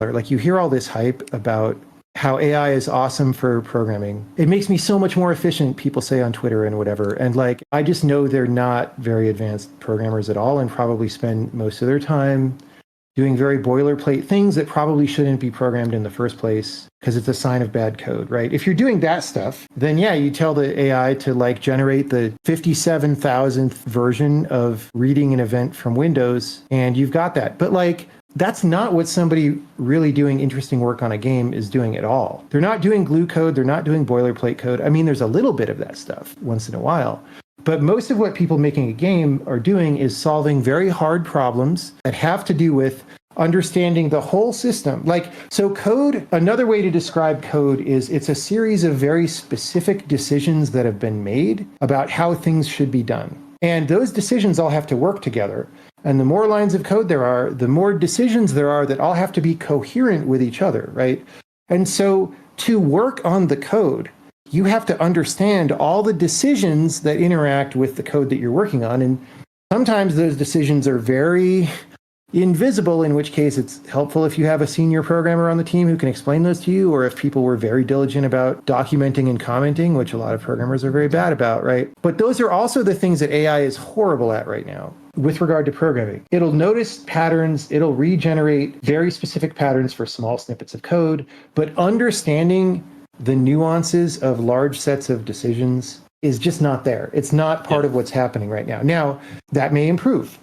Like you hear all this hype about how AI is awesome for programming. It makes me so much more efficient, people say on Twitter and whatever. And like, I just know they're not very advanced programmers at all and probably spend most of their time doing very boilerplate things that probably shouldn't be programmed in the first place because it's a sign of bad code, right? If you're doing that stuff, then yeah, you tell the AI to like generate the 57,000th version of reading an event from Windows and you've got that. But like, that's not what somebody really doing interesting work on a game is doing at all. They're not doing glue code. They're not doing boilerplate code. I mean, there's a little bit of that stuff once in a while. But most of what people making a game are doing is solving very hard problems that have to do with understanding the whole system. Like, so code, another way to describe code is it's a series of very specific decisions that have been made about how things should be done. And those decisions all have to work together. And the more lines of code there are, the more decisions there are that all have to be coherent with each other, right? And so to work on the code, you have to understand all the decisions that interact with the code that you're working on. And sometimes those decisions are very invisible, in which case it's helpful if you have a senior programmer on the team who can explain those to you, or if people were very diligent about documenting and commenting, which a lot of programmers are very bad about, right? But those are also the things that AI is horrible at right now with regard to programming. It'll notice patterns, it'll regenerate very specific patterns for small snippets of code, but understanding the nuances of large sets of decisions is just not there. It's not part of what's happening right now. Now, that may improve.